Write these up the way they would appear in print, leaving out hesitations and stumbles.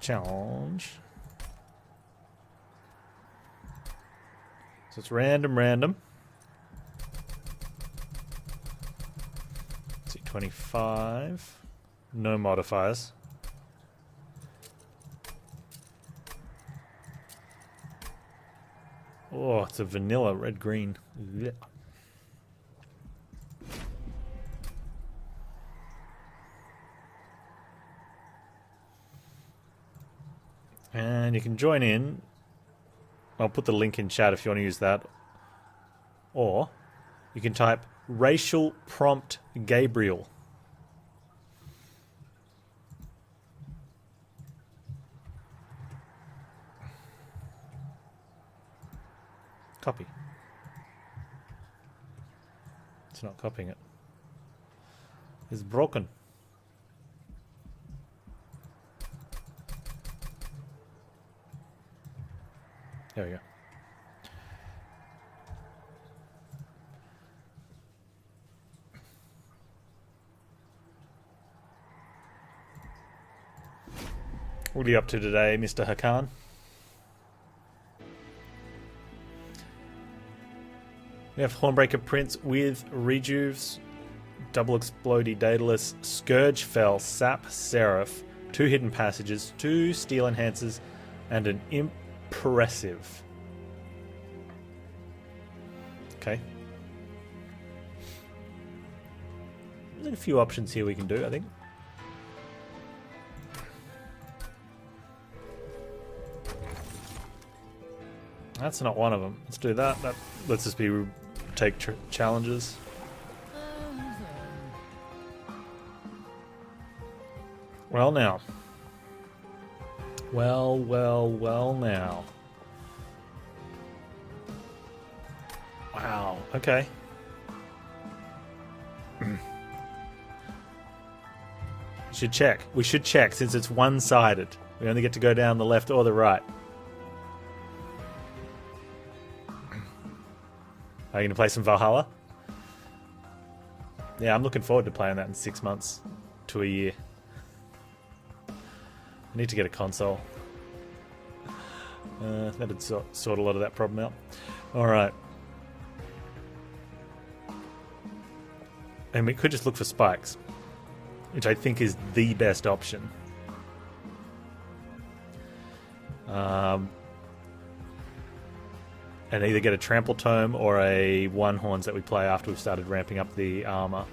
challenge. So it's random. C25. No modifiers. Oh, it's a vanilla red-green. Yeah. And you can join in. I'll put the link in chat if you want to use that. Or you can type racial prompt Gabriel. Copy. It's not copying it. It's broken. There we go. What are you up to today, Mr. Hakan? We have Hornbreaker Prince with Rejuves, Double Explodey Daedalus, Scourge Fell, Sap Seraph, 2 Hidden Passages, 2 Steel Enhancers, and an Impressive. Okay. There's a few options here we can do, I think. That's not one of them. Let's do that. That lets us be take challenges. Well now. Well now. Wow. Okay. Should check. We should check since it's one-sided. We only get to go down the left or the right. Are you going to play some Valhalla? Yeah, I'm looking forward to playing that in 6 months to a year. I need to get a console. That'd sort a lot of that problem out. Alright. And we could just look for spikes, which I think is the best option. And either get a Trample Tome or a One Horns that we play after we've started ramping up the armor.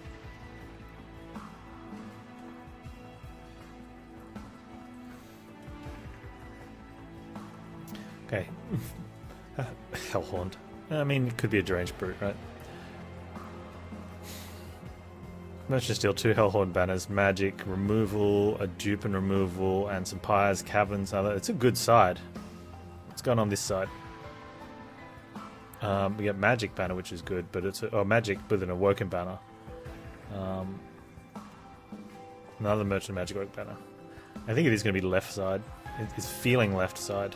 Okay. Hellhorned. I mean, it could be a Deranged Brute, right? Merchant Steel, 2 Hellhorned banners, magic removal, a dupe and removal, and some pyres, caverns. It's a good side. What's going on this side? We get magic banner, which is good, but it's magic with an Awoken banner. Another merchant magic work banner. I think it is going to be left side. It's feeling left side.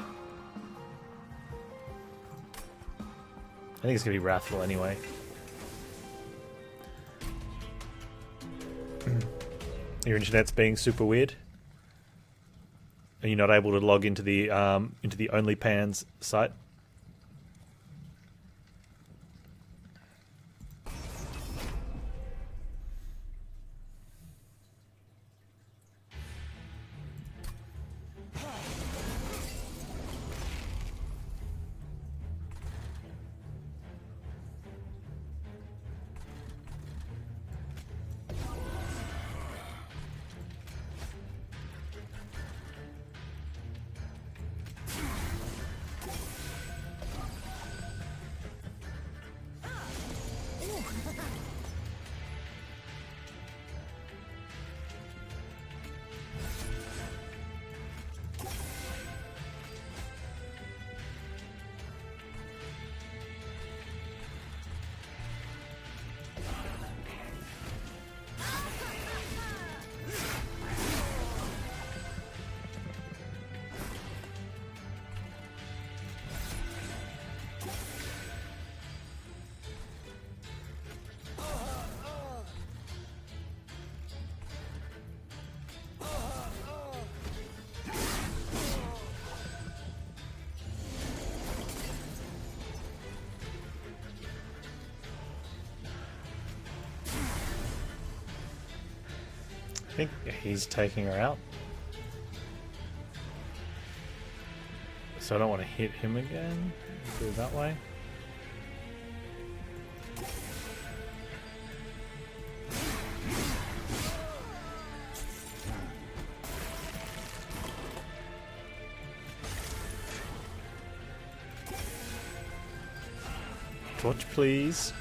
I think it's going to be Wrathful anyway. Your internet's being super weird. Are you not able to log into the OnlyPans site? I think he's taking her out. So I don't want to hit him again. Do it that way. Torch, please.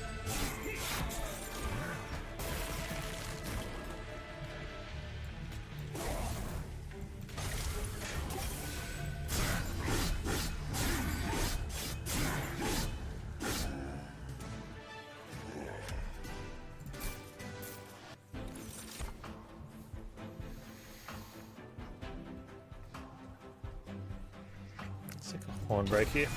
Let's take a horn break here.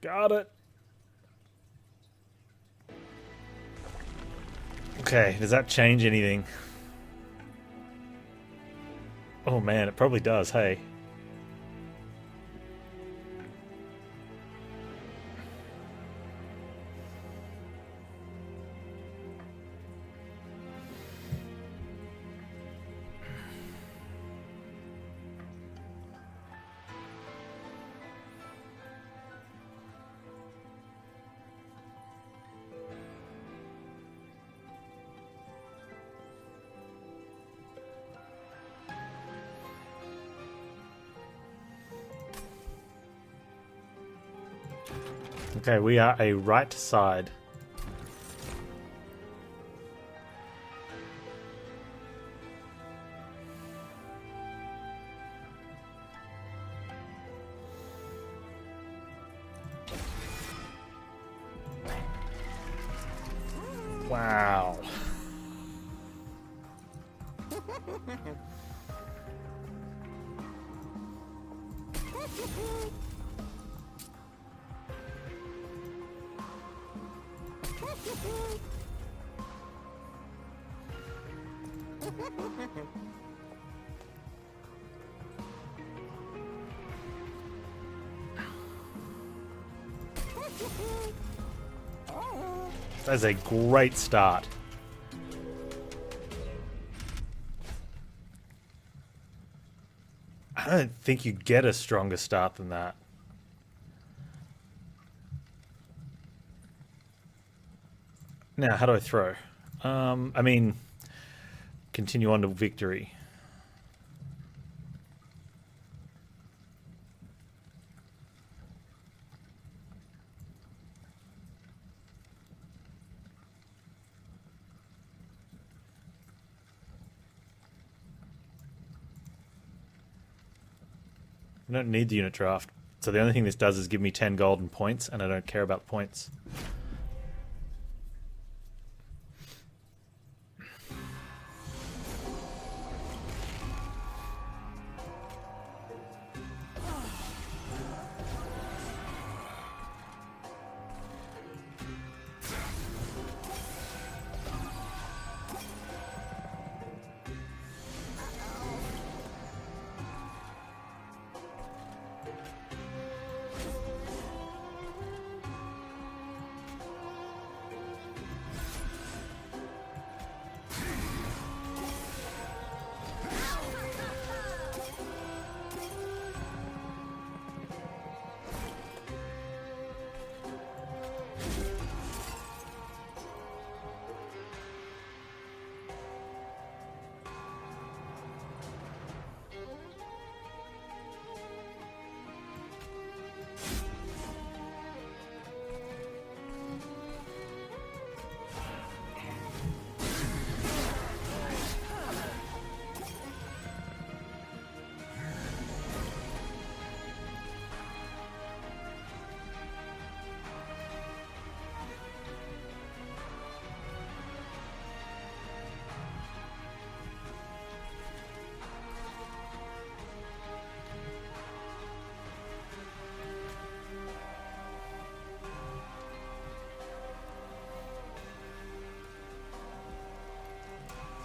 Got it. Okay, does that change anything? Oh man, it probably does, hey. Okay, we are a right side. Wow. That's a great start. I don't think you get a stronger start than that. Now, how do I throw? I mean, continue on to victory. I don't need the unit draft. So the only thing this does is give me 10 golden points, and I don't care about points.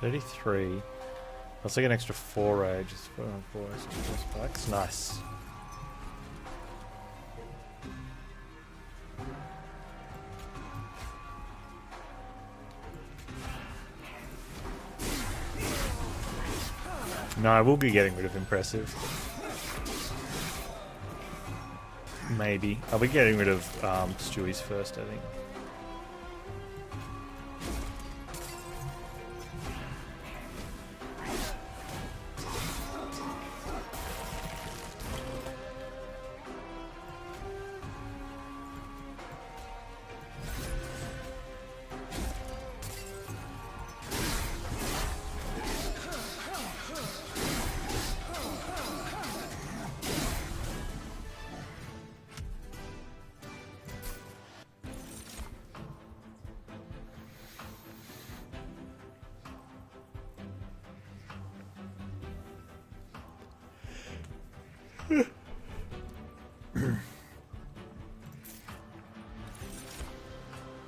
$33. I'll take an extra 4 rage. Just 4 spikes. Nice. No, we'll be getting rid of impressive. Maybe. I'll be getting rid of Stewie's first, I think.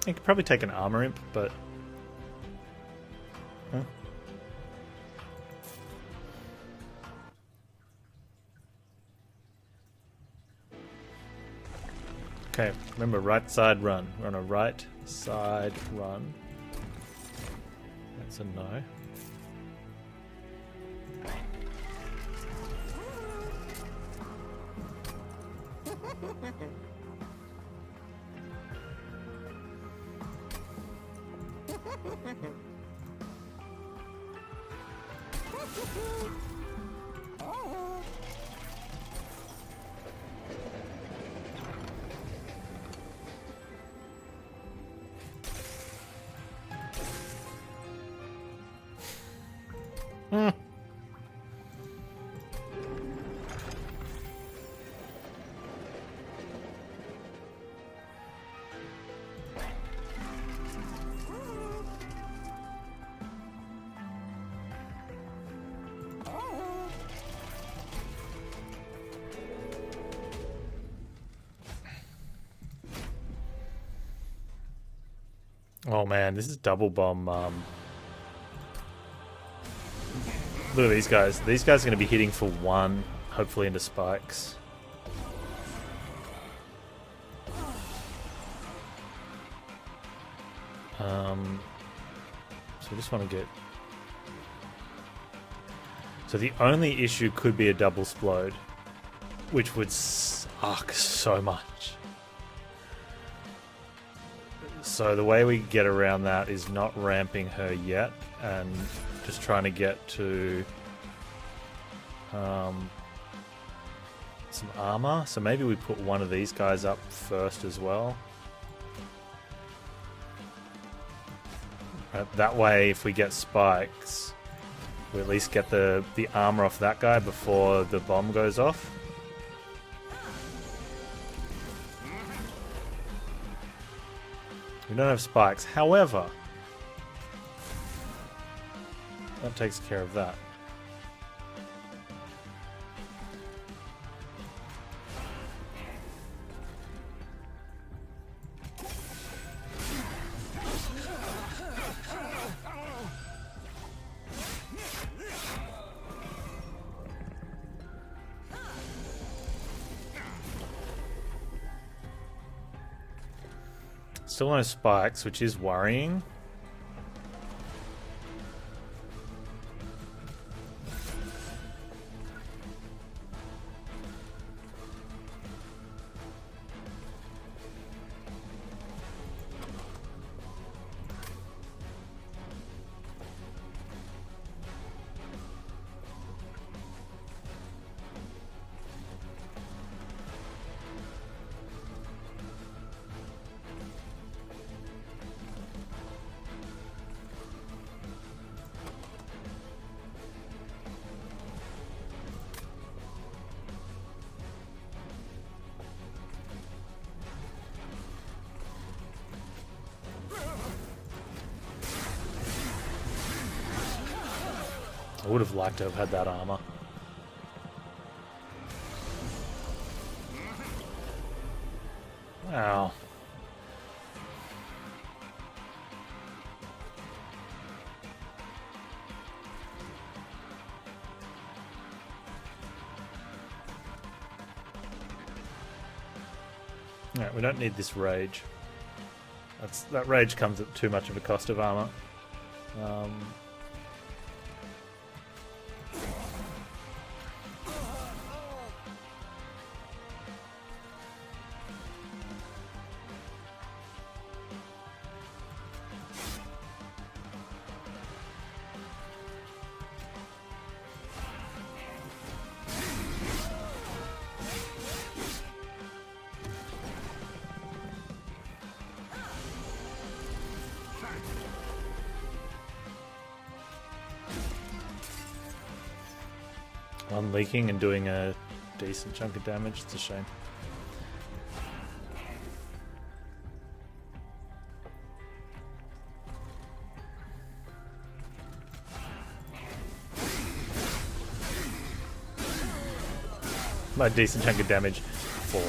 I could probably take an armor imp, but... Huh? Okay, remember, right side run. We're on a right side run. That's a no. Oh man, this is double bomb. Look at these guys. These guys are going to be hitting for one, hopefully into spikes. So we just want to get... So the only issue could be a double explode, which would suck so much. So the way we get around that is not ramping her yet and just trying to get to some armor. So maybe we put one of these guys up first as well. That way, if we get spikes, we at least get the armor off that guy before the bomb goes off. We don't have spikes. However, that takes care of that. Still no spikes, which is worrying. I would have liked to have had that armor. Wow. Alright, we don't need this rage. That rage comes at too much of a cost of armor. One leaking and doing a decent chunk of damage. It's a shame. A decent chunk of damage. 4.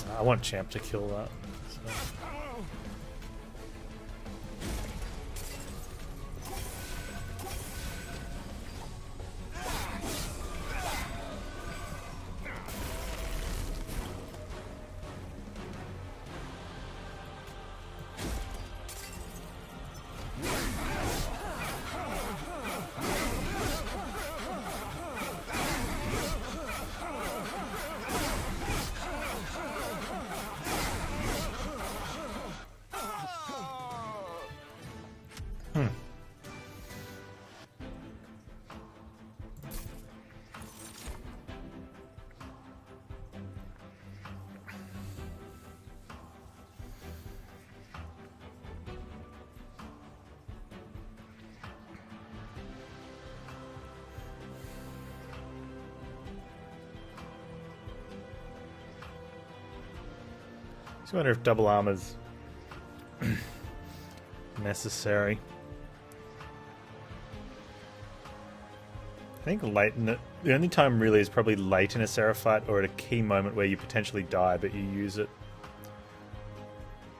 I want Champ to kill that. So. I wonder if double armor's necessary. I think late in the only time really is probably late in a Seraph fight or at a key moment where you potentially die but you use it.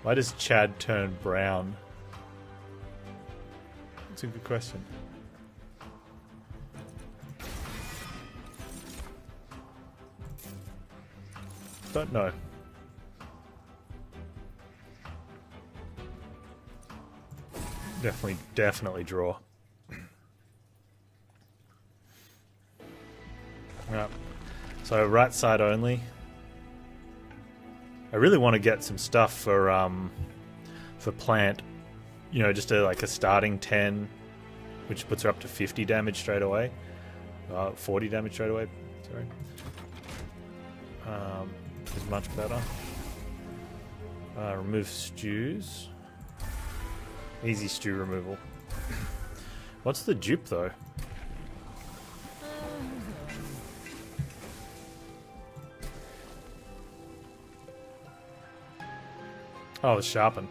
Why does Chad turn brown? That's a good question. Don't know. Definitely draw. Right. So right side only. I really want to get some stuff for plant. You know, just like a starting 10, which puts her up to 50 damage straight away. 40 damage straight away. Sorry. Is much better. Remove stews. Easy stew removal. What's the dupe though? Oh, it's sharpen.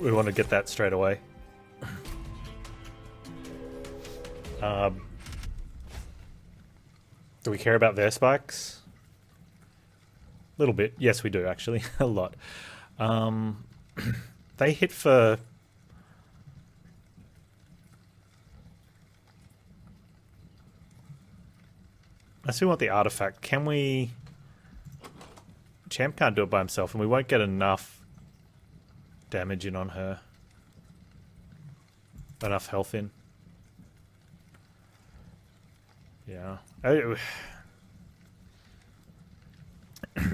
We want to get that straight away. Do we care about their spikes? A little bit. Yes, we do actually. A lot. They hit for... I still want the artifact. Can we... Champ can't do it by himself and we won't get enough damage in on her. Enough health in. Yeah.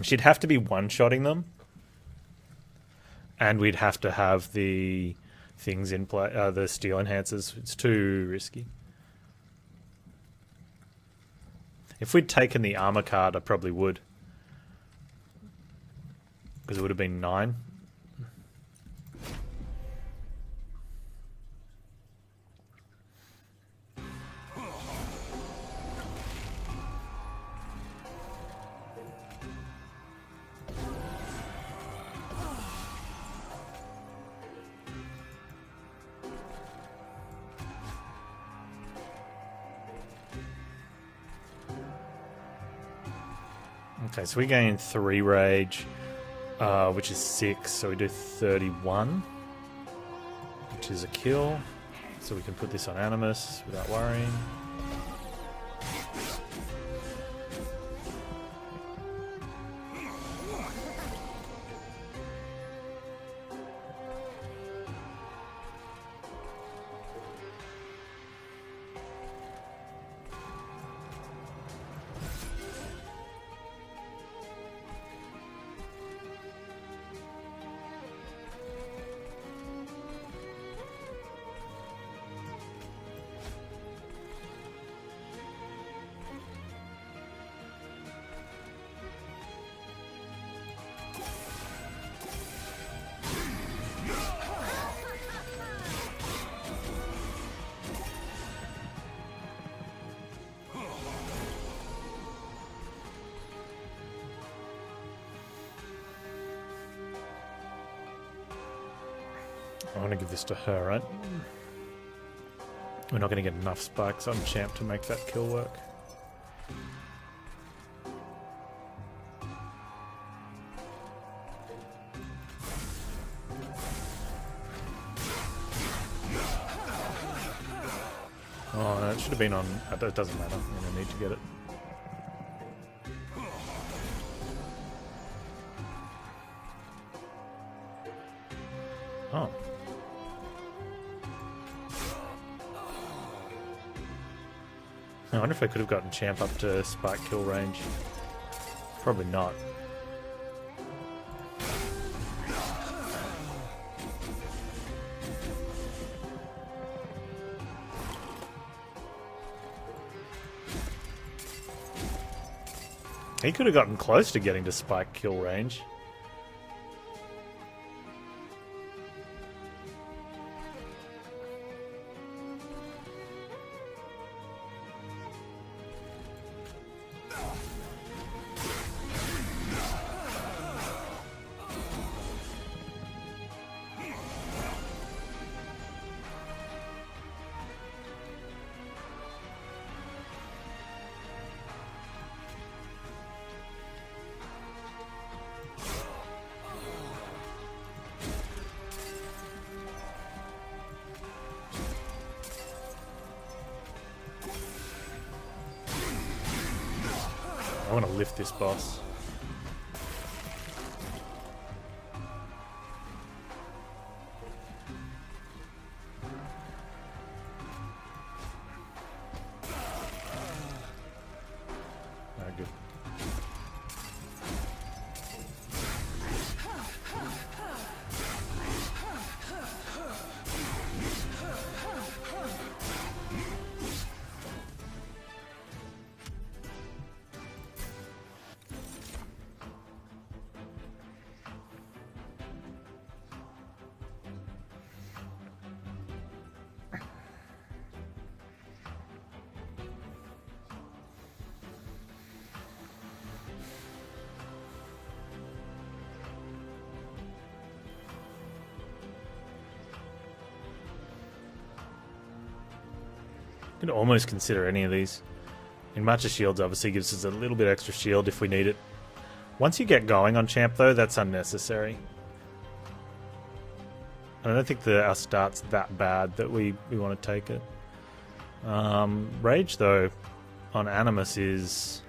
She'd have to be one-shotting them. And we'd have to have the things in play, the steel enhancers. It's too risky. If we'd taken the armor card, I probably would. Because it would have been 9. Okay, so we gain 3 rage, which is 6, so we do 31, which is a kill. So we can put this on Animus without worrying. I want to give this to her, right? We're not going to get enough spikes on champ to make that kill work. Oh, no, it should have been on... It doesn't matter. I'm going to need to get it. Oh. I wonder if I could have gotten champ up to spike kill range. Probably not. He could have gotten close to getting to spike kill range. I want to lift this boss. Ah, good. Could almost consider any of these. In Matcha Shields obviously gives us a little bit extra shield if we need it. Once you get going on champ though, that's unnecessary. I don't think our start's that bad that we want to take it. Rage though on Animus is...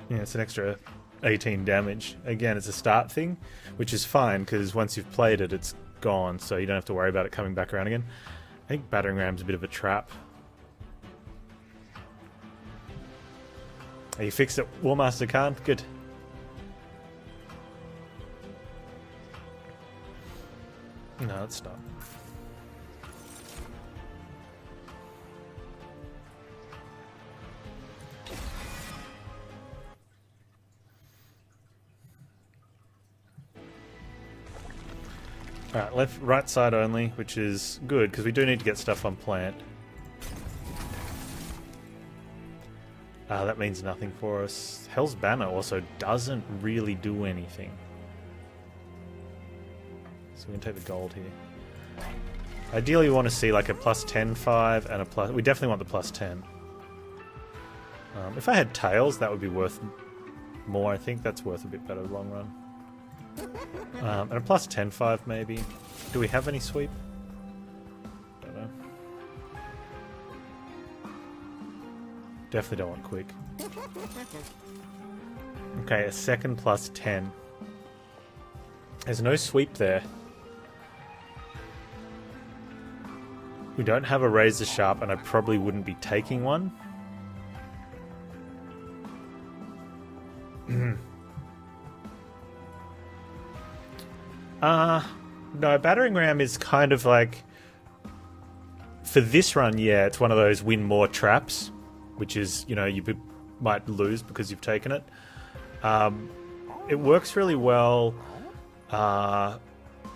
yeah, it's an extra 18 damage. Again, it's a start thing, which is fine because once you've played it, it's gone, so you don't have to worry about it coming back around again. I think Battering Ram's a bit of a trap. Are you fixed it, Warmaster Khan? Good. No, it's not. Alright, right side only, which is good, because we do need to get stuff on plant. That means nothing for us. Hell's Banner also doesn't really do anything. So we can take the gold here. Ideally we want to see like a plus 10-5 and a plus... we definitely want the plus 10. If I had tails, that would be worth more, I think. That's worth a bit better long run. And a plus 10-5 maybe. Do we have any sweep? Don't know. Definitely don't want quick. Okay, a second plus 10. There's no sweep there. We don't have a razor sharp, and I probably wouldn't be taking one. No, Battering Ram is kind of like... for this run, yeah, it's one of those win more traps, which is, you know, you might lose because you've taken it. It works really well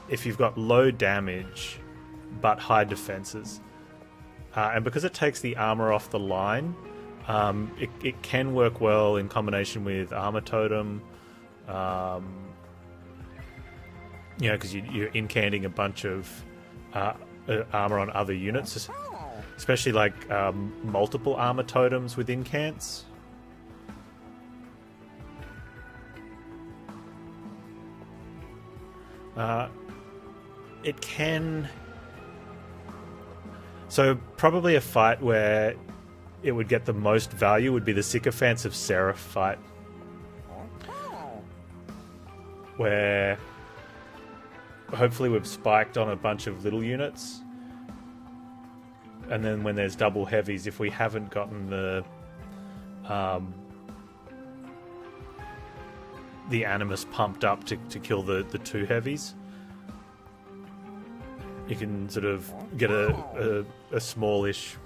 if you've got low damage but high defenses. And because it takes the armor off the line, it can work well in combination with Armor Totem, You know, because you're incanting a bunch of armor on other units, especially like multiple armor totems with incants. It can... So probably a fight where it would get the most value would be the Sycophants of Seraph fight, where hopefully we've spiked on a bunch of little units, and then when there's double heavies, if we haven't gotten the Animus pumped up to kill the two heavies, you can sort of get a smallish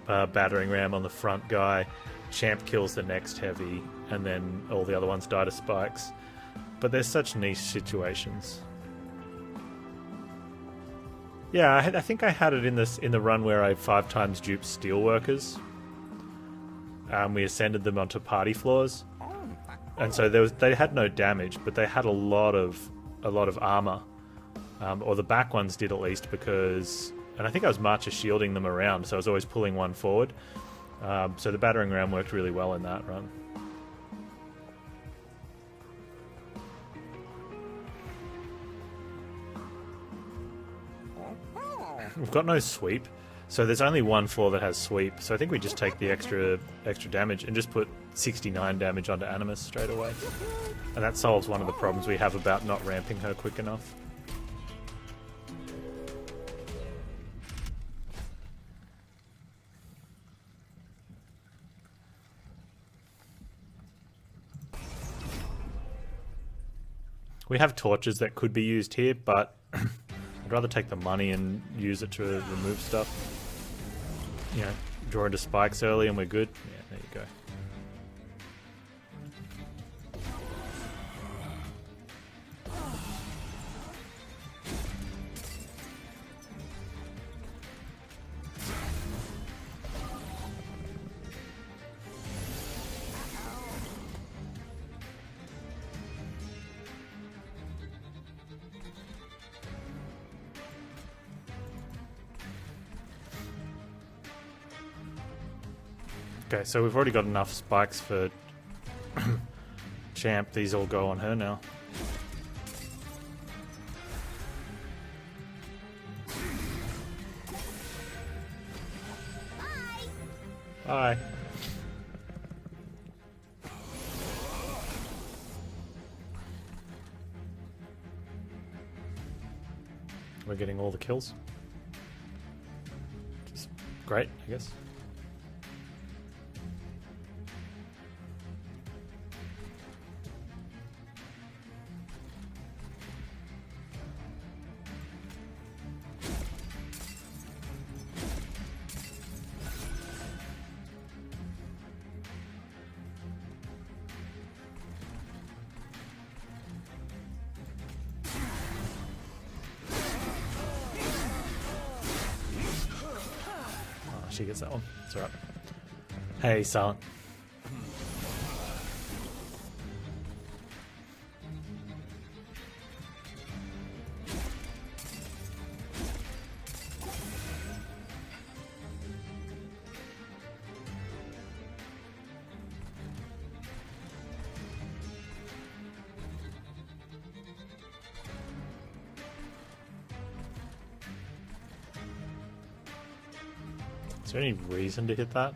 battering ram on the front guy, champ kills the next heavy, and then all the other ones die to spikes. But there's such niche situations. Yeah, I think I had it in the run where I 5 times duped steelworkers. We ascended them onto party floors, and so they had no damage, but they had a lot of armor, or the back ones did at least, because, and I think I was Marcher shielding them around, so I was always pulling one forward. So the battering ram worked really well in that run. We've got no sweep, so there's only one floor that has sweep, so I think we just take the extra damage and just put 69 damage onto Animus straight away. And that solves one of the problems we have about not ramping her quick enough. We have torches that could be used here, but I'd rather take the money and use it to remove stuff. You know, draw into spikes early and we're good. Yeah, there you go. Okay, so we've already got enough spikes for Champ. These all go on her now. Bye. We're getting all the kills. Which is great, I guess. She gets that one. It's alright. Hey, Silent. Is there any reason to hit that?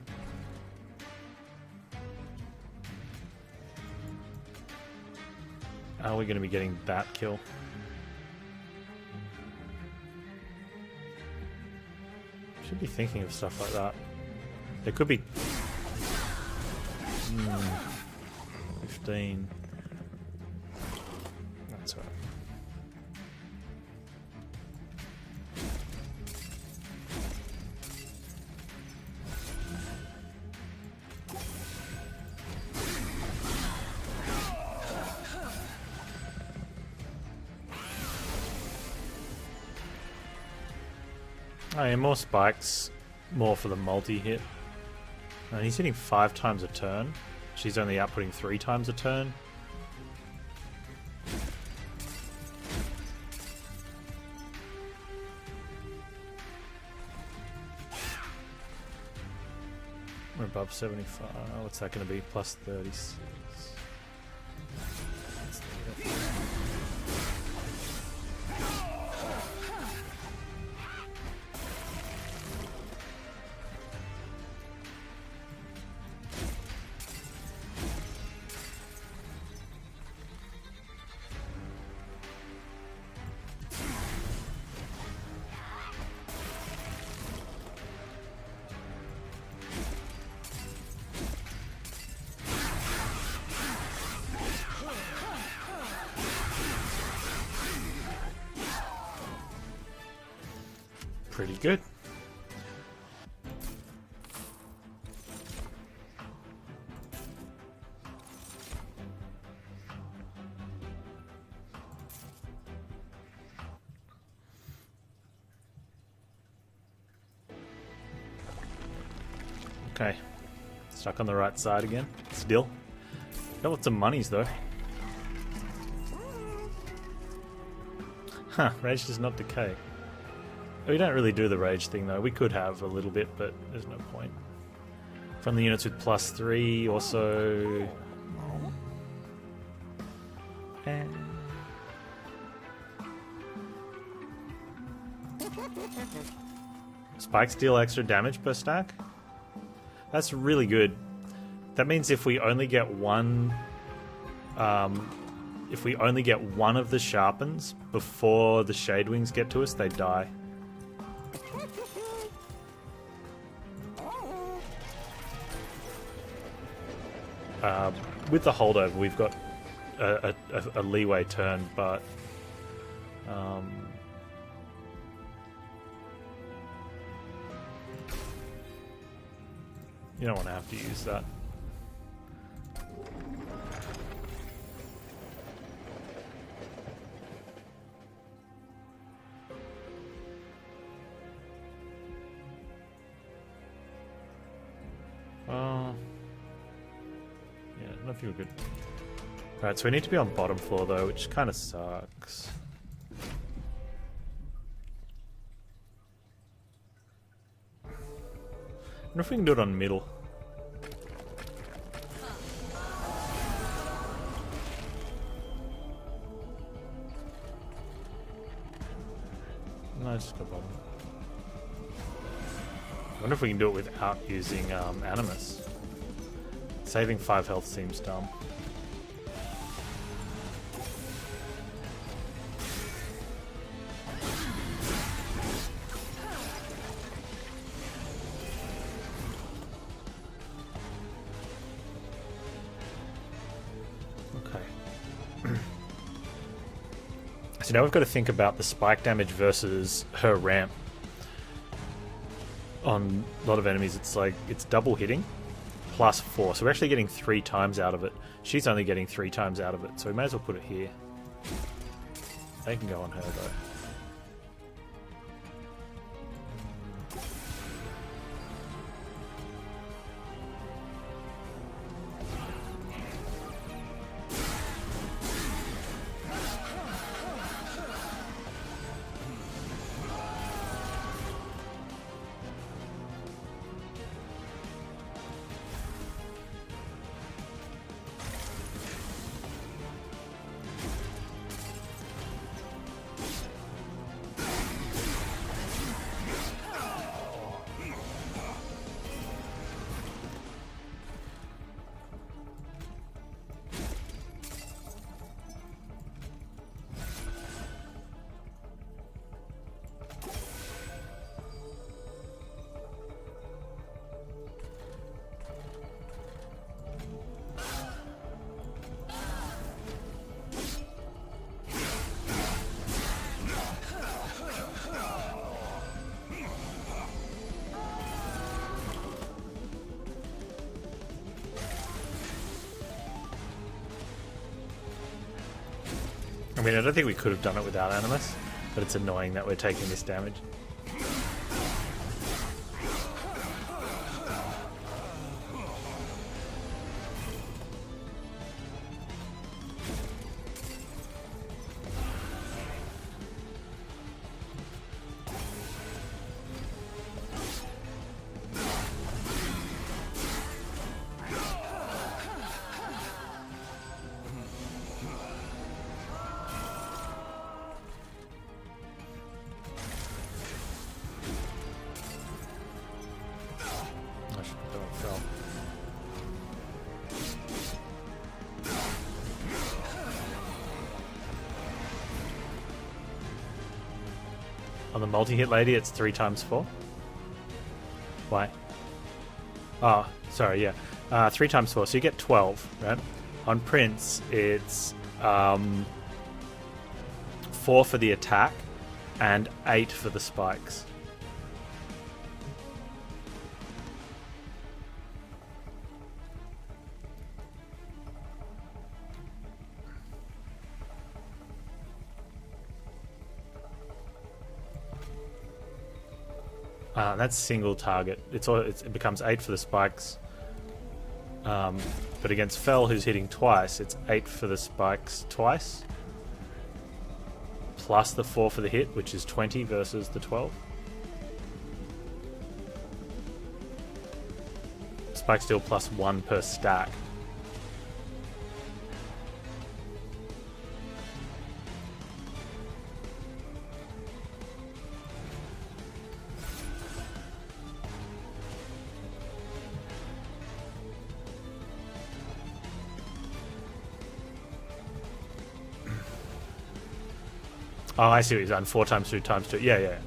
Are we going to be getting that kill? Should be thinking of stuff like that. There could be 15. That's all right. Oh yeah, more spikes, more for the multi-hit. And he's hitting 5 times a turn. She's only outputting 3 times a turn. above 75. What's that going to be? Plus 36. Pretty good. Okay. Stuck on the right side again. Still. Got lots of monies though. Huh, rage does not decay. We don't really do the rage thing though. We could have a little bit, but there's no point. Friendly units with +3 also. And spikes deal extra damage per stack. That's really good. That means if we only get one, if we only get one of the sharpens before the shade wings get to us, they die. With the holdover, we've got a leeway turn, but you don't want to have to use that. I feel good. Alright, so we need to be on bottom floor though, which kind of sucks. I wonder if we can do it on middle. No, just go bottom. I wonder if we can do it without using Animus. Saving 5 health seems dumb. Okay. So now we've got to think about the spike damage versus her ramp. On a lot of enemies, it's like, it's double hitting. +4, so we're actually getting 3 times out of it. She's only getting 3 times out of it, so we may as well put it here. They can go on her though. I mean, I don't think we could have done it without Animus, but it's annoying that we're taking this damage. On the multi-hit lady, it's 3 times 4. Why? Oh, sorry, yeah. 3 times 4, so you get 12, right? On Prince, it's 4 for the attack and 8 for the spikes. That's single target. It becomes 8 for the spikes. But against Fel, who's hitting twice, it's 8 for the spikes twice. Plus the 4 for the hit, which is 20 versus the 12. Spike steal plus 1 per stack. Oh, I see what he's done. 4 times 2 times 2. Yeah.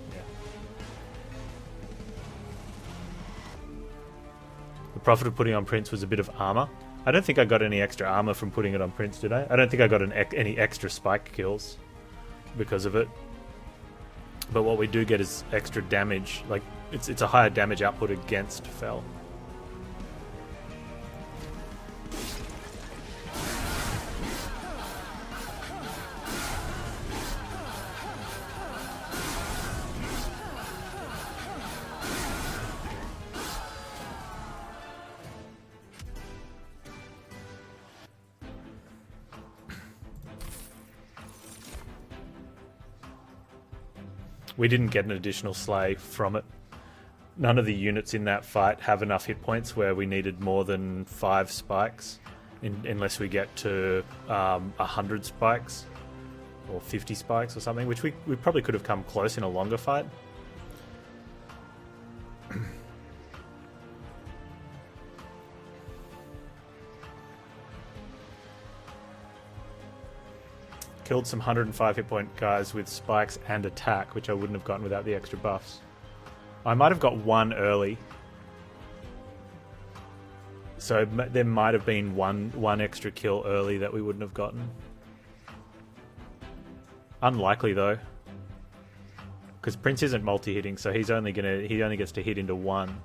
The profit of putting on Prince was a bit of armor. I don't think I got any extra armor from putting it on Prince, did I? I don't think I got any extra spike kills because of it. But what we do get is extra damage. Like, it's a higher damage output against Fel. We didn't get an additional slay from it. None of the units in that fight have enough hit points where we needed more than 5 spikes, unless we get to 100 spikes or 50 spikes or something, which we probably could have come close in a longer fight. Killed some 105 hit point guys with spikes and attack, which I wouldn't have gotten without the extra buffs. I might have got 1 early. So there might have been one extra kill early that we wouldn't have gotten. Unlikely though. Because Prince isn't multi-hitting, so he only gets to hit into 1.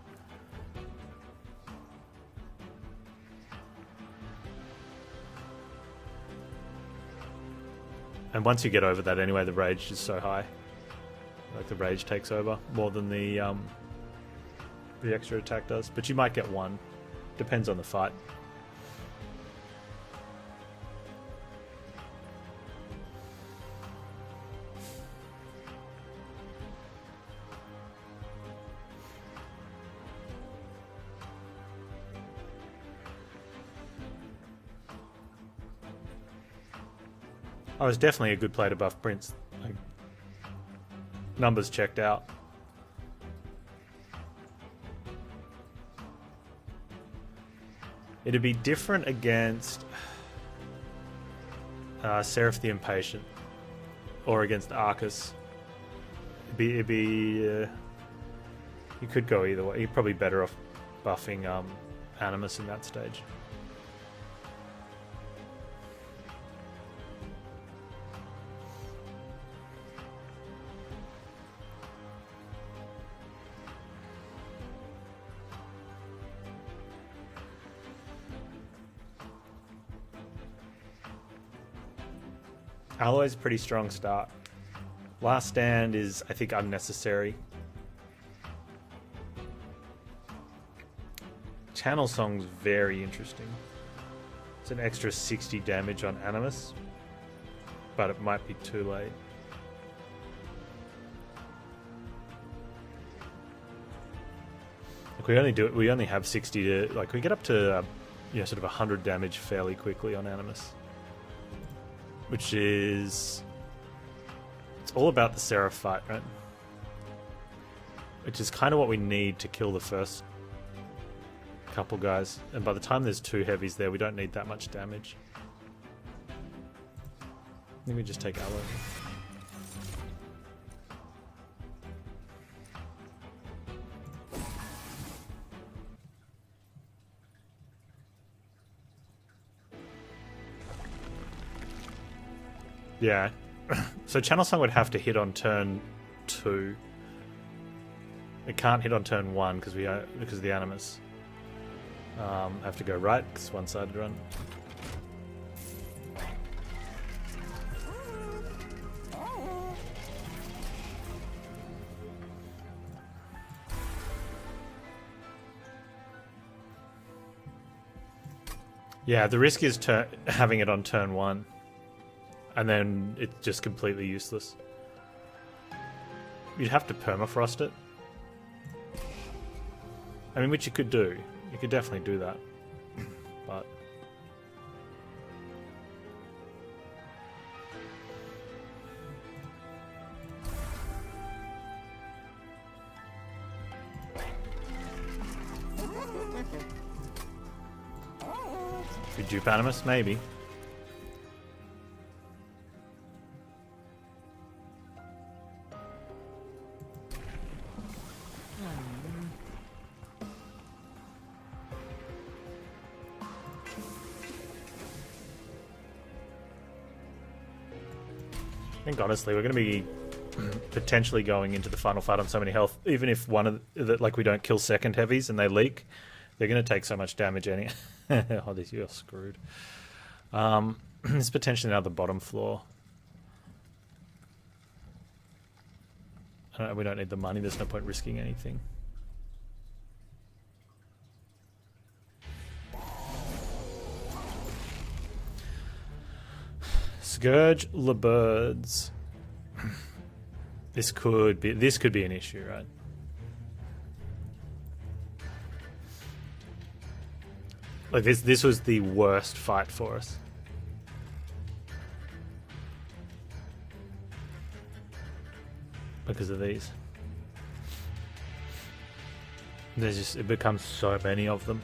And once you get over that anyway, the rage is so high. Like, the rage takes over more than the extra attack does. But you might get 1. Depends on the fight. I was definitely a good play to buff Prince. Like, numbers checked out. It'd be different against Seraph the Impatient or against Arcus. You could go either way. You're probably better off buffing Animus in that stage. Alloy's a pretty strong start. Last Stand is, I think, unnecessary. Channel Song's very interesting. It's an extra 60 damage on Animus, but it might be too late. Like, we only have 60 to, like, we get up to sort of 100 damage fairly quickly on Animus. Which is... It's all about the Seraph fight, right? Which is kind of what we need to kill the first couple guys. And by the time there's 2 heavies there, we don't need that much damage. Let me just take Alloy. Yeah. So Channel Song would have to hit on turn 2. It can't hit on turn 1 because of the Animus. Have to go right because one-sided run. Yeah, the risk is having it on turn 1. And then it's just completely useless. You'd have to permafrost it. I mean, which you could do. You could definitely do that. But... Could you Animus? Maybe. I think honestly we're going to be potentially going into the final fight on so many health. Even if one of the, like we don't kill second heavies and they leak, they're going to take so much damage anyway. Oh, you're screwed. There's potentially another bottom floor. We don't need the money. There's no point risking anything. Scourge Lebirds. This could be an issue, right? Like this was the worst fight for us. Because of these. It becomes so many of them.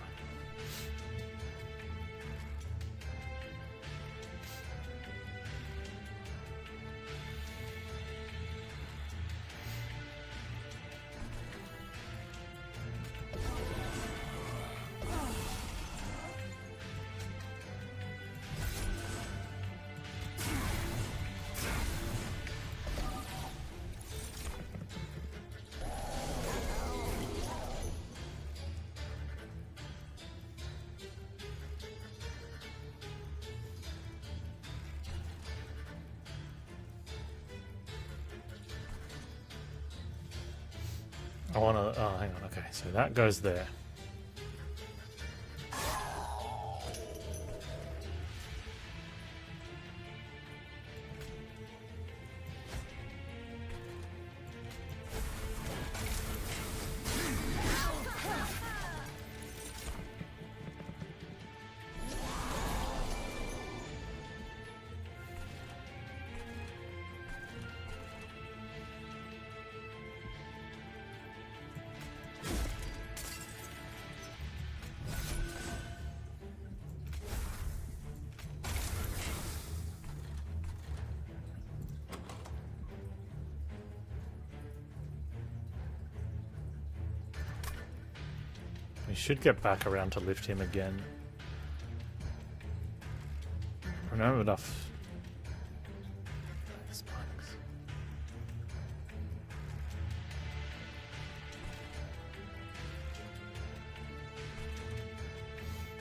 I want to... Oh, hang on. Okay, so that goes there. We should get back around to lift him again. I don't have enough spikes.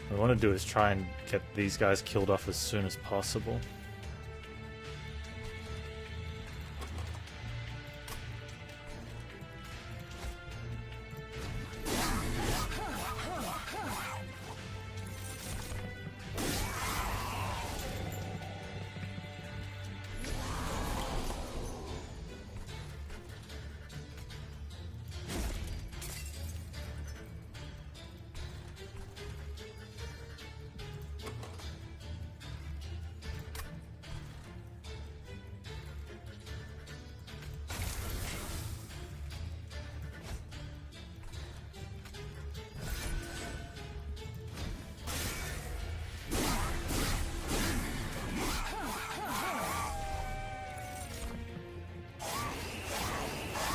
What I want to do is try and get these guys killed off as soon as possible.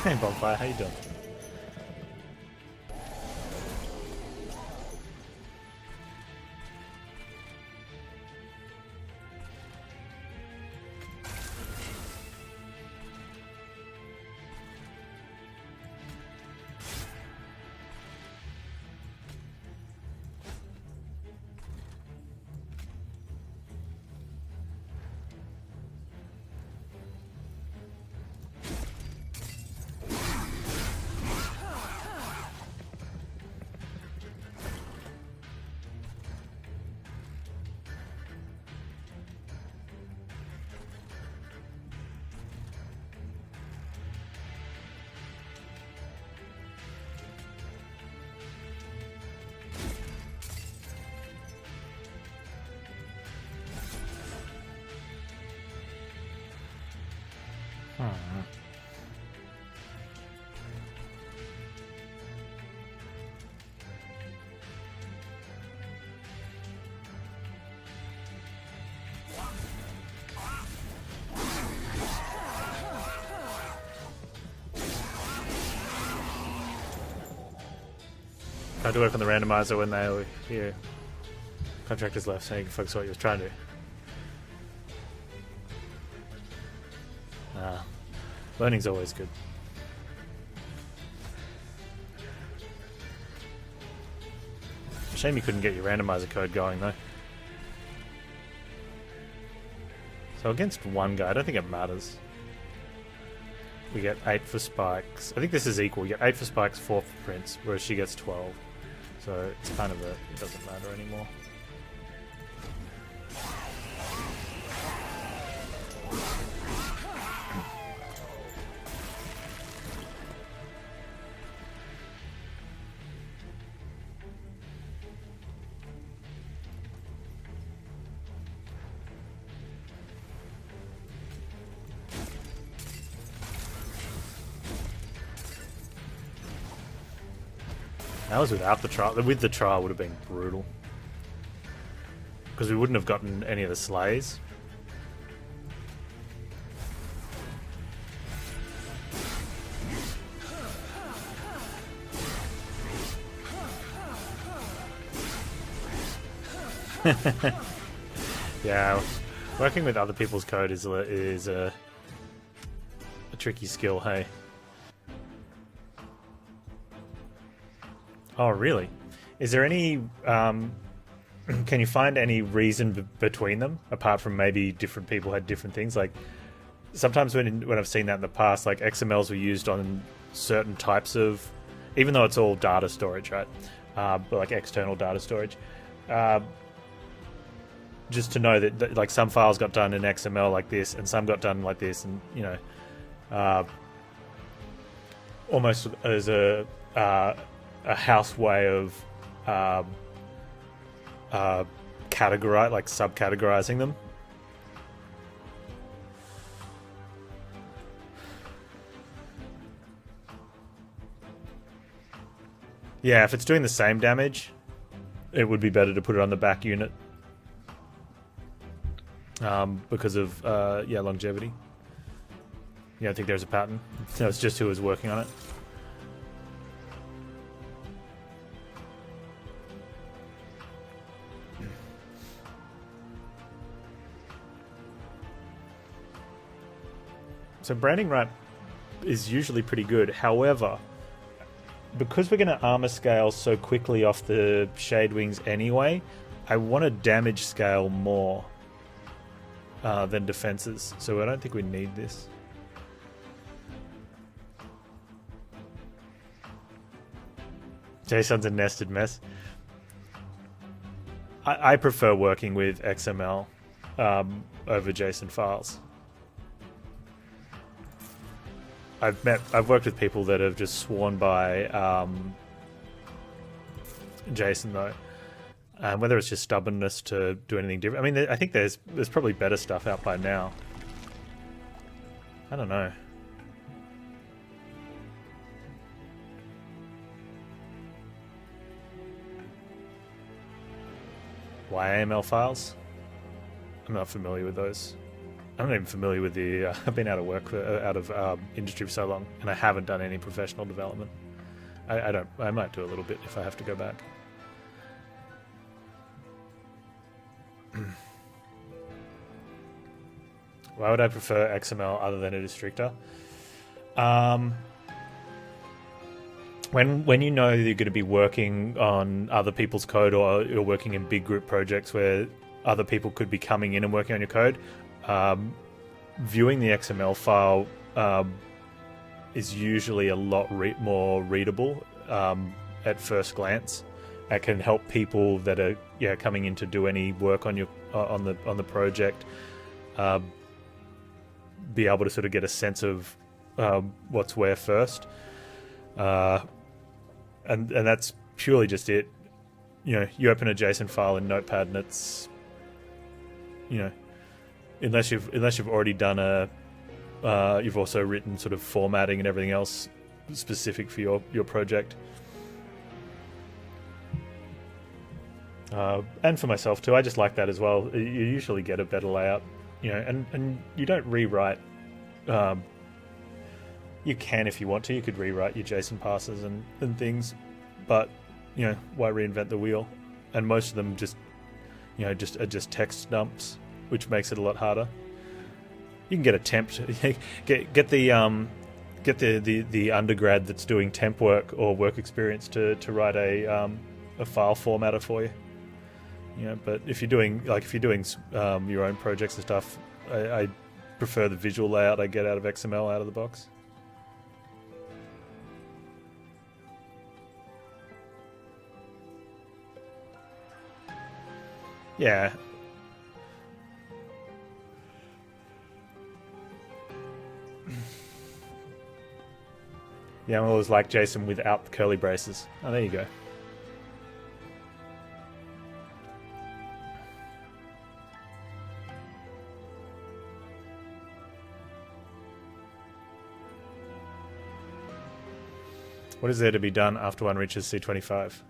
Hey Bonfire, how you doing? Tried to work on the randomizer when they were here. Contractors left, so you can focus on what you was trying to do. Learning's always good. Shame you couldn't get your randomizer code going though. So against one guy, I don't think it matters. We get 8 for spikes. I think this is equal. We get 8 for spikes, 4 for Prince, whereas she gets 12. So it's kind of it doesn't matter anymore. That was without the trial. With the trial would have been brutal. Because we wouldn't have gotten any of the slays. Yeah, working with other people's code is a tricky skill, hey? Oh, really? Is there any... can you find any reason between them, apart from maybe different people had different things? Like, sometimes when I've seen that in the past, like XMLs were used on certain types of... Even though it's all data storage, right? But like external data storage. Just to know that like some files got done in XML like this, and some got done like this, and, you know... almost as a house way of categorize, like subcategorizing them. Yeah, if it's doing the same damage, it would be better to put it on the back unit because of yeah, longevity. You don't think there's a pattern? No, it's just who was working on it. So branding right is usually pretty good. However, because we're going to armor scale so quickly off the shade wings anyway, I want to damage scale more than defenses. So I don't think we need this. JSON's a nested mess. I prefer working with XML over JSON files. I've worked with people that have just sworn by JSON though. Whether it's just stubbornness to do anything different. I mean, I think there's probably better stuff out by now. I don't know. YAML files? I'm not familiar with those. I'm not even familiar with the... I've been out of work, out of industry for so long, and I haven't done any professional development. I might do a little bit if I have to go back. Why would I prefer XML other than a descriptor? When you know you're going to be working on other people's code, or you're working in big group projects where other people could be coming in and working on your code, viewing the XML file is usually a lot more readable at first glance. It can help people that are coming in to do any work on your on the project be able to sort of get a sense of what's where first, and that's purely just it. You know, you open a JSON file in Notepad and it's, you know, unless you've already done a You've also written sort of formatting and everything else specific for your project. And for myself too, I just like that as well. You usually get a better layout, you know, and you don't rewrite. You can if you want to. You could rewrite your JSON parsers and things, but you know, why reinvent the wheel? And most of them just, you know, are just text dumps, which makes it a lot harder. You can get a temp, get the undergrad that's doing temp work or work experience to write a file formatter for you. You know, but if you're doing your own projects and stuff, I prefer the visual layout I get out of XML out of the box. Yeah. Yeah, I always like JSON without the curly braces. Oh, there you go. What is there to be done after one reaches C25?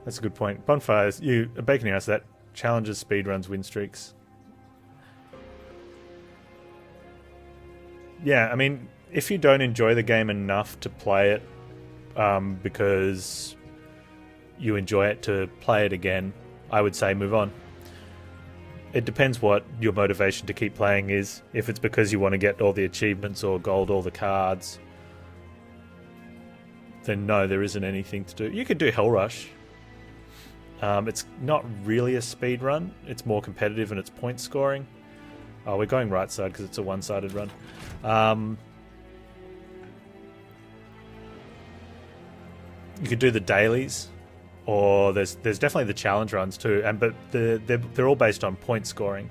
That's a good point. Bonfires, Bacon asked that. Challenges, speedruns, win streaks. Yeah, I mean, if you don't enjoy the game enough to play it because you enjoy it to play it again, I would say move on. It depends what your motivation to keep playing is. If it's because you want to get all the achievements or gold all the cards, then no, there isn't anything to do. You could do Hell Rush. It's not really a speed run. It's more competitive and it's point scoring. Oh, we're going right side because it's a one-sided run. You could do the dailies, or there's definitely the challenge runs too. But they're all based on point scoring.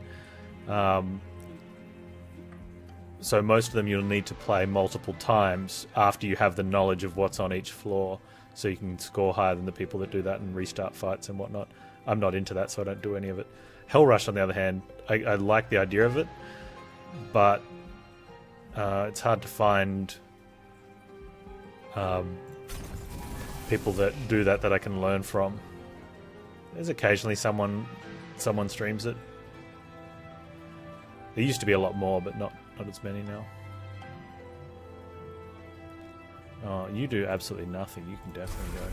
So most of them you'll need to play multiple times after you have the knowledge of what's on each floor, so you can score higher than the people that do that and restart fights and whatnot. I'm not into that, so I don't do any of it. Hell Rush, on the other hand, I like the idea of it, but it's hard to find people that do that I can learn from. There's occasionally someone streams it. There used to be a lot more, but not as many now. Oh, you do absolutely nothing. You can definitely go.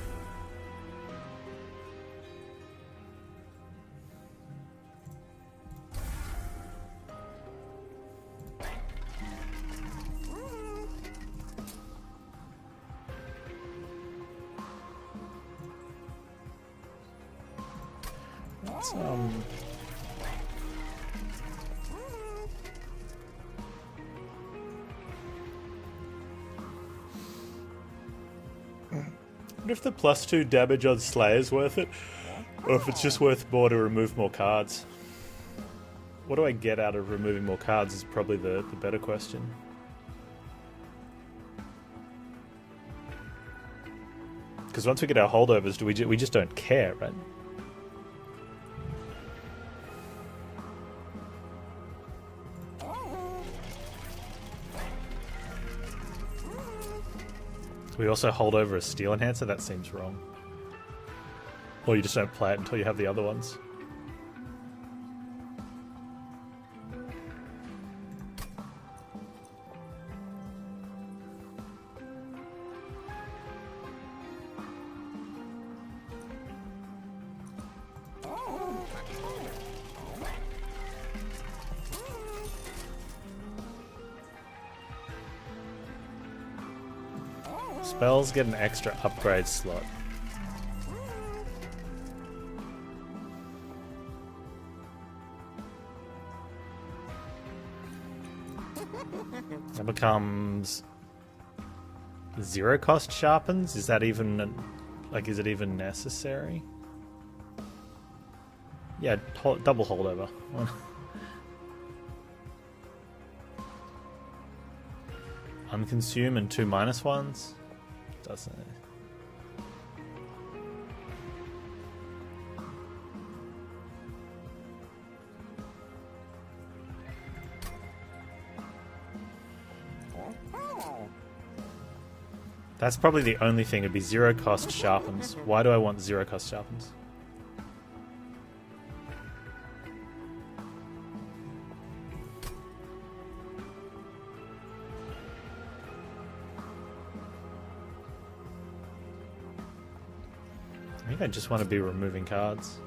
Let's, what if the +2 damage on Slayer is worth it? Or if it's just worth more to remove more cards? What do I get out of removing more cards is probably the better question. Because once we get our holdovers, we just don't care, right? We also hold over a steel enhancer? That seems wrong. Or you just don't play it until you have the other ones. Spells get an extra upgrade slot. That becomes 0 cost sharpens? Is that even, like, is it even necessary? Yeah, double holdover. Unconsume and 2 -1s? Doesn't it? That's probably the only thing. It'd be 0 cost sharpens. Why do I want 0 cost sharpens? I think I just want to be removing cards.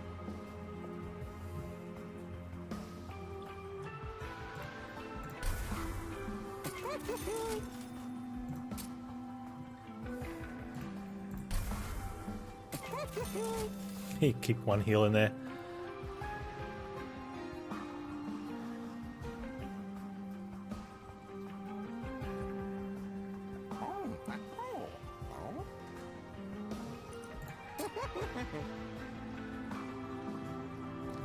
He kicked one heel in there.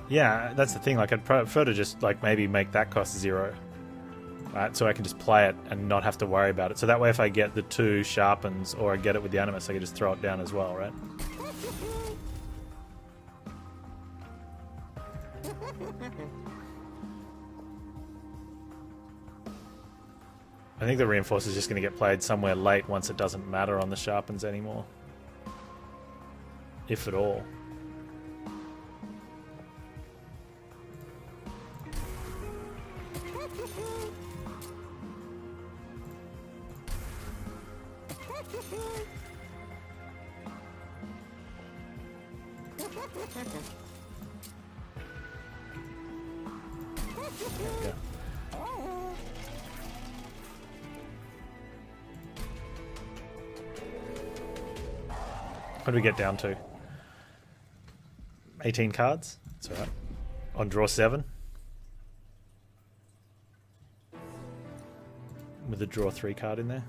Yeah, that's the thing. Like, I'd prefer to just like maybe make that cost 0, right? So I can just play it and not have to worry about it. So that way, if I get the 2 sharpens or I get it with the animus, I can just throw it down as well, right? I think the reinforcer is just going to get played somewhere late once it doesn't matter on the sharpens anymore, if at all. What do we get down to? 18 cards? That's alright. On draw 7. With a draw 3 card in there.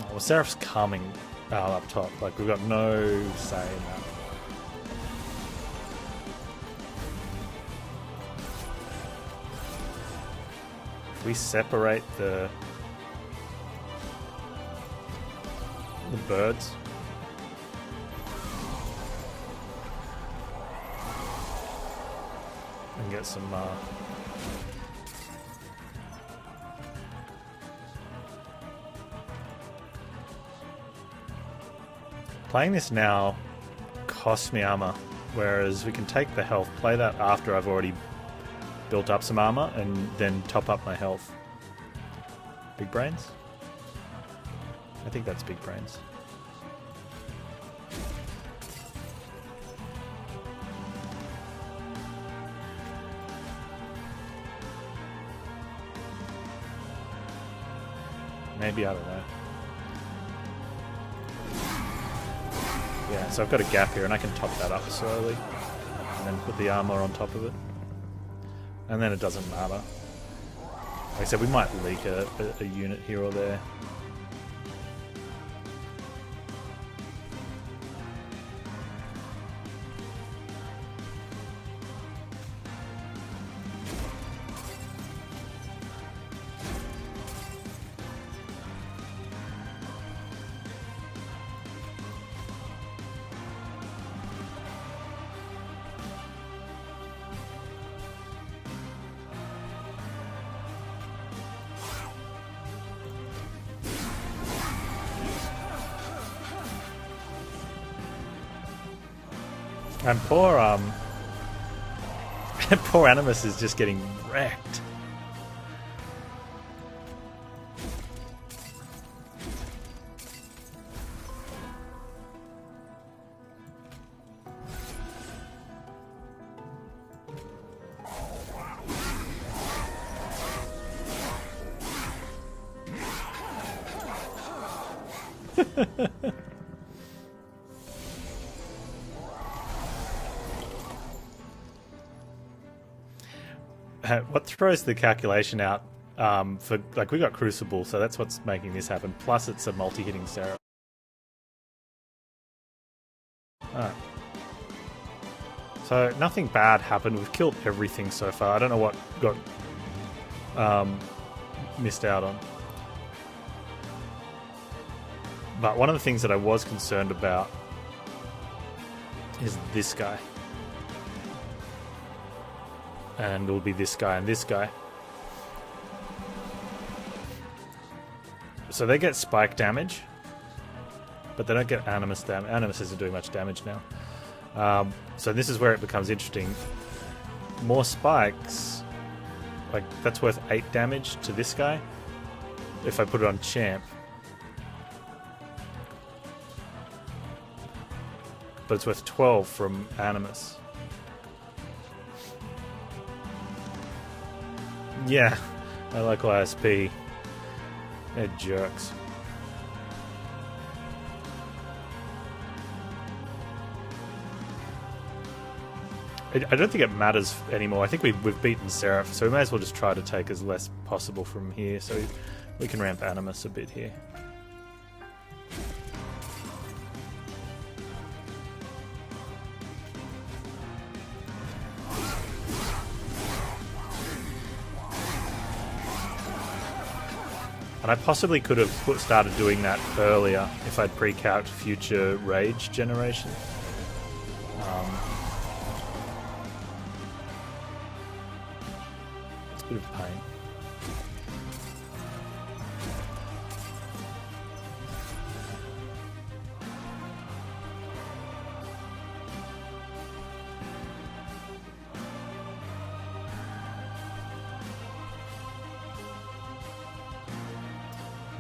Oh, well, Seraph's coming up top. Like, we've got no say in that. We separate the birds. And get some playing this now costs me armor, whereas we can take the health, play that after I've already built up some armor, and then top up my health. Big brains? I think that's big brains. Maybe, I don't know. Yeah, so I've got a gap here and I can top that up slowly and then put the armor on top of it. And then it doesn't matter. Like I said, we might leak a unit here or there. And poor poor Animus is just getting wrecked. What throws the calculation out for, like, we got Crucible, so that's what's making this happen. Plus, it's a multi-hitting Seraph. Alright. So nothing bad happened. We've killed everything so far. I don't know what got missed out on. But one of the things that I was concerned about is this guy. And it'll be this guy and this guy. So they get spike damage, but they don't get animus damage. Animus isn't doing much damage now. So this is where it becomes interesting. More spikes, like that's worth 8 damage to this guy if I put it on champ. But it's worth 12 from animus. Yeah, I like ISP. They're jerks. I don't think it matters anymore. I think we've beaten Seraph, so we may as well just try to take as less possible from here, so we can ramp Animus a bit here. And I possibly could have started doing that earlier if I'd pre-calced future rage generation. It's a bit of a pain.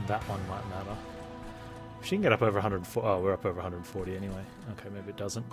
That one might matter. If she can get up over 140... Oh, we're up over 140 anyway. Okay, maybe it doesn't.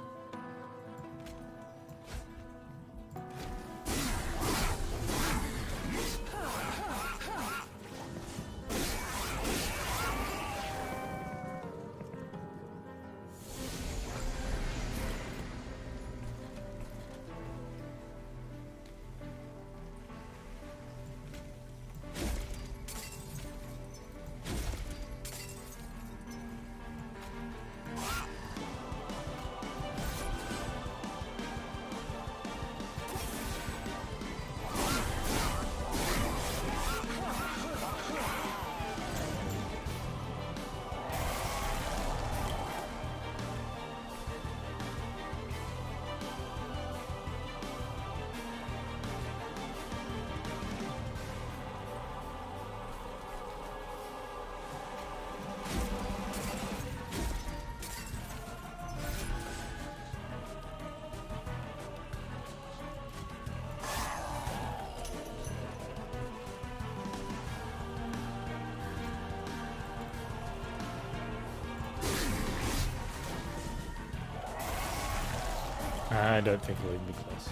I don't think we'll even be close.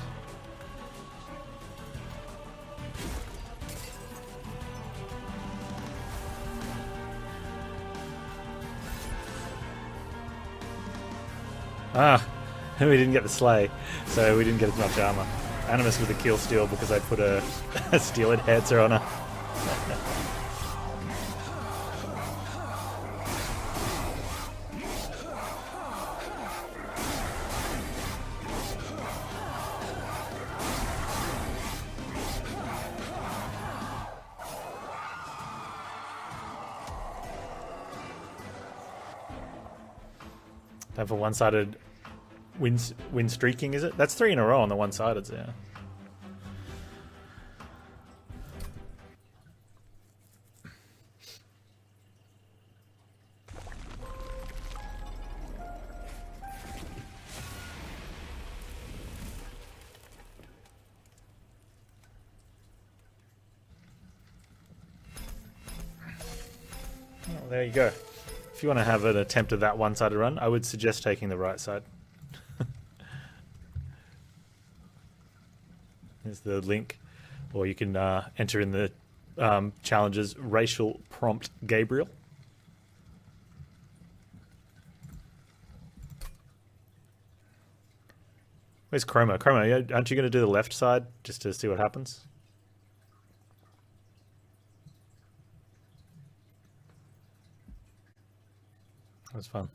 We didn't get the slay, so we didn't get as much armor. Animus with a kill steal because I put a steel enhancer on her. Time for one-sided win streaking, is it? That's 3 in a row on the one-sided, yeah. Well, there you go. If you want to have an attempt at that one-sided run, I would suggest taking the right side. There's the link. Or you can enter in the challenges racial prompt Gabriel. Where's Chroma? Chroma, aren't you going to do the left side just to see what happens? That was fun.